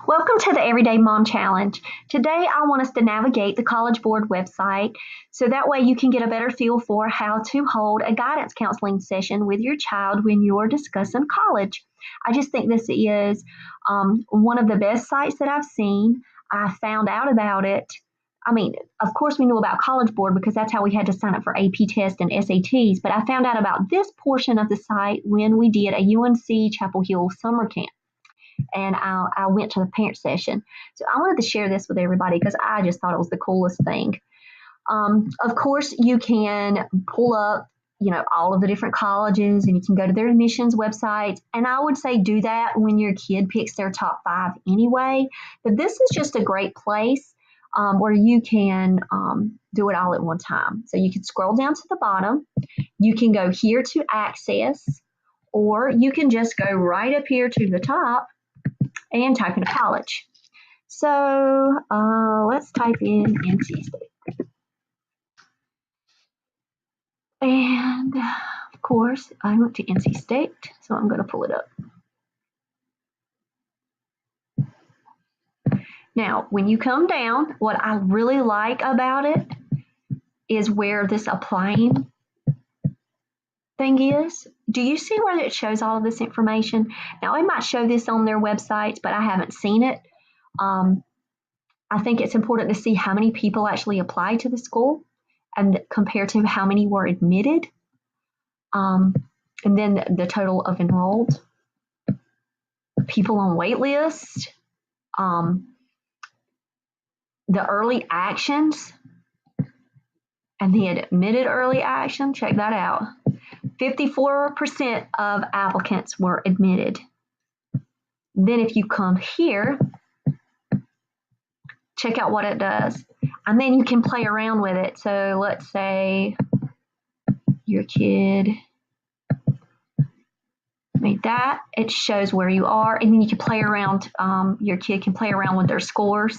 Welcome to the Everyday Mom Challenge. Today I want us to navigate the College Board website so that way you can get a better feel for how to hold a guidance counseling session with your child when you're discussing college. I just think this is one of the best sites that I've seen. I found out about it. Of course, we knew about College Board because that's how we had to sign up for AP tests and SATs, but I found out about this portion of the site when we did a UNC Chapel Hill summer camp. And I went to the parent session. So I wanted to share this with everybody because I just thought it was the coolest thing. Of course, you can pull up, all of the different colleges and you can go to their admissions websites. And I would say do that when your kid picks their top 5 anyway. But this is just a great place where you can do it all at one time. So you can scroll down to the bottom. You can go here to access, or you can just go right up here to the top and type in a college. So let's type in NC State. And of course, I went to NC State, so I'm going to pull it up. Now, when you come down, what I really like about it is where this applying thing is. Do you see where it shows all of this information? Now, it might show this on their websites, but I haven't seen it. I think it's important to see how many people actually applied to the school and compared to how many were admitted. And then the total of enrolled, people on wait list, the early actions, and the admitted early action. Check that out. 54% of applicants were admitted. Then if you come here, check out what it does. And then you can play around with it. So let's say your kid made that. It shows where you are. And then you can play around, your kid can play around with their scores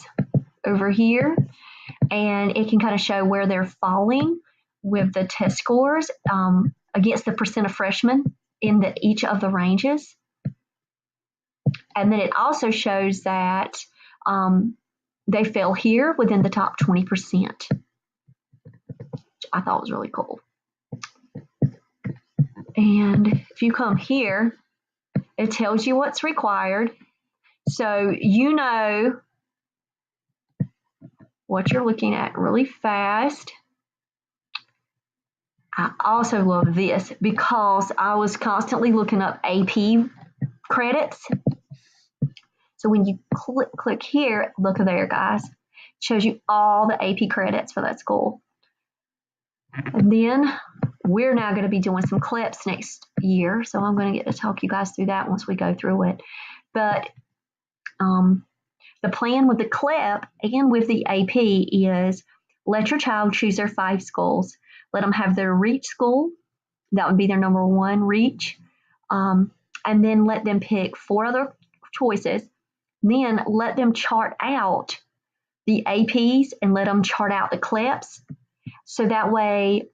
over here. And it can kind of show where they're falling with the test scores against the percent of freshmen in each of the ranges. And then it also shows that they fell here within the top 20%, which I thought was really cool. And if you come here, it tells you what's required. So you know what you're looking at really fast. I also love this because I was constantly looking up AP credits. So when you click here, look there, guys. It shows you all the AP credits for that school. And then we're now going to be doing some CLEPs next year. So I'm going to get to talk you guys through that once we go through it. But the plan with the CLEP and with the AP is let your child choose their 5 schools. Let them have their REACH school. That would be their number 1, REACH. And then let them pick 4 other choices. Then let them chart out the APs and let them chart out the CLEPs. So that way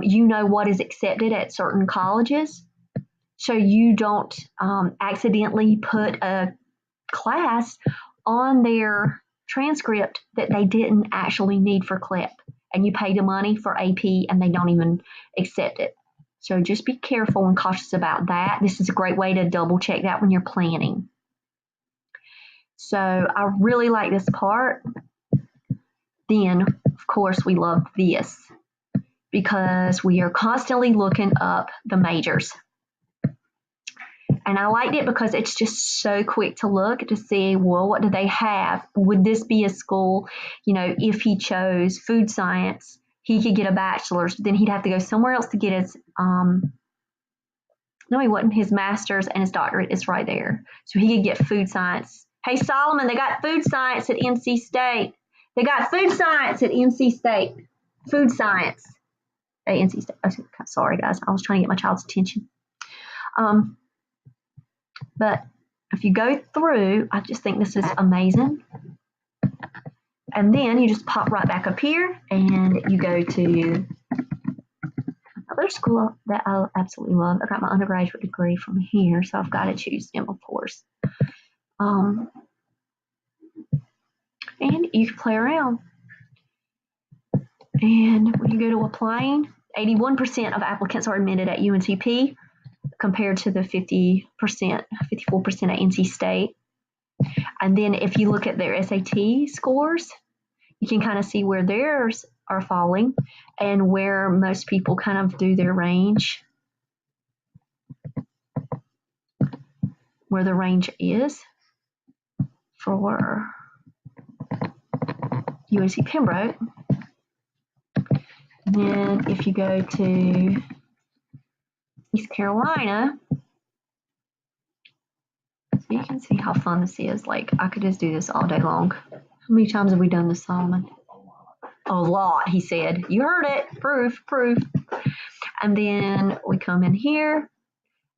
you know what is accepted at certain colleges. So you don't accidentally put a class on their transcript that they didn't actually need for CLEP. And you pay the money for AP and they don't even accept it. So just be careful and cautious about that. This is a great way to double check that when you're planning. So I really like this part. Then, of course, we love this because we are constantly looking up the majors. And I liked it because it's just so quick to look to see, well, what do they have? Would this be a school, if he chose food science, he could get a bachelor's, then he'd have to go somewhere else to get his, no, he wouldn't. His master's and his doctorate is right there. So he could get food science. Hey, Solomon, they got food science at NC State. They got food science at NC State. Food science at NC State. Oh, sorry, guys. I was trying to get my child's attention. But if you go through, I just think this is amazing. And then you just pop right back up here and you go to another school that I absolutely love. I got my undergraduate degree from here, so I've got to choose them, of course. and you can play around. And when you go to applying, 81% of applicants are admitted at UNCP compared to the 54% at NC State. And then if you look at their SAT scores, you can kind of see where theirs are falling and where most people kind of do their range, where the range is for UNC Pembroke. And then if you go to East Carolina, so you can see how fun this is. Like, I could just do this all day long. How many times have we done this, Solomon? A lot, he said. You heard it. Proof. And then we come in here,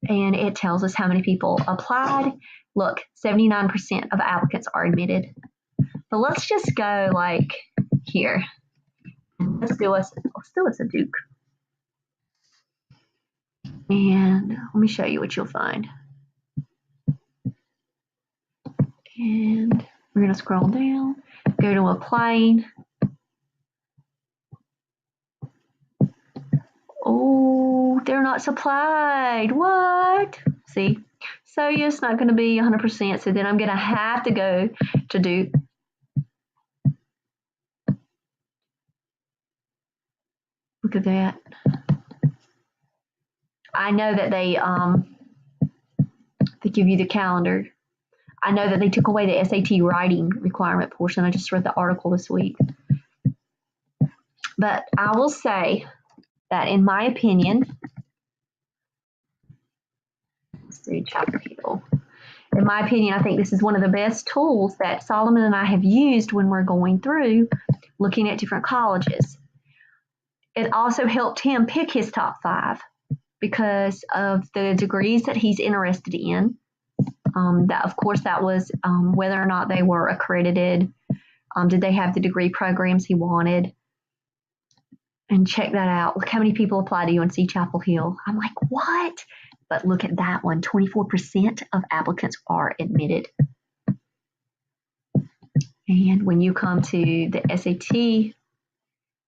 and it tells us how many people applied. Look, 79% of applicants are admitted. But let's just go like here. Let's do us a Duke. And let me show you what you'll find. And we're going to scroll down, go to applying. Oh, they're not supplied. What? See? So yeah, it's not going to be 100%. So then I'm going to have to go to Duke. Look at that. I know that they give you the calendar. I know that they took away the SAT writing requirement portion. I just read the article this week. But I will say that in my opinion, let's do Chapel Hill. In my opinion, I think this is one of the best tools that Solomon and I have used when we're going through looking at different colleges. It also helped him pick his top 5 because of the degrees that he's interested in. That, of course, that was whether or not they were accredited. Did they have the degree programs he wanted? And check that out. Look how many people applied to UNC Chapel Hill. I'm like, what? But look at that one. 24% of applicants are admitted. And when you come to the SAT,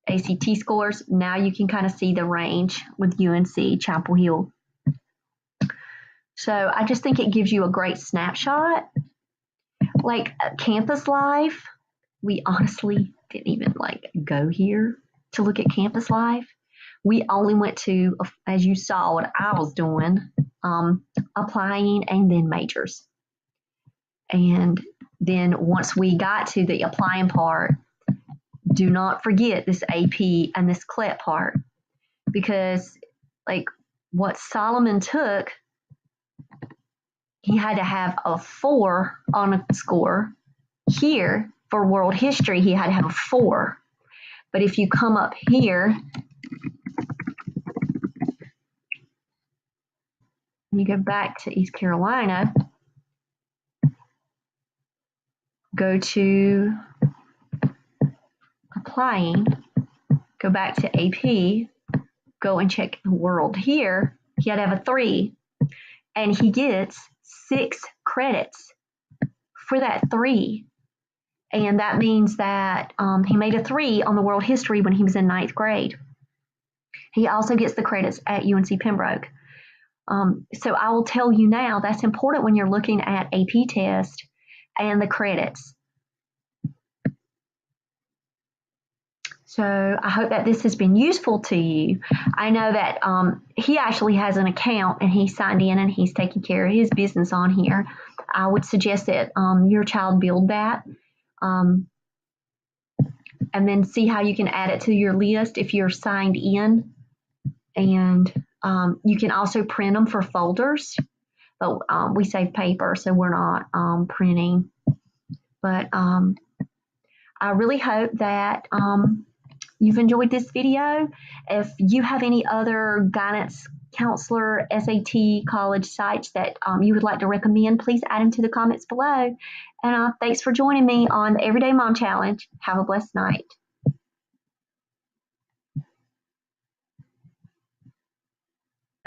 ACT scores, now you can kind of see the range with UNC Chapel Hill. So I just think it gives you a great snapshot. Like campus life, we honestly didn't even like go here to look at campus life. We only went to, as you saw what I was doing, applying and then majors. And then once we got to the applying part, do not forget this AP and this CLEP part, because like what Solomon took, he had to have a 4 on a score. Here for world history, he had to have a 4. But if you come up here, and you go back to East Carolina, go to applying, go back to AP, go and check the world here, he had to have a 3. And he gets 6 credits for that 3. And that means that he made a 3 on the world history when he was in 9th grade. He also gets the credits at UNC Pembroke. So I will tell you now, that's important when you're looking at AP test and the credits. So I hope that this has been useful to you. I know that he actually has an account and he signed in and he's taking care of his business on here. I would suggest that your child build that and then see how you can add it to your list if you're signed in. And you can also print them for folders, but we save paper, so we're not printing. But I really hope that you've enjoyed this video. If you have any other guidance counselor SAT college sites that you would like to recommend, please add them to the comments below. And thanks for joining me on the Everyday Mom Challenge. Have a blessed night.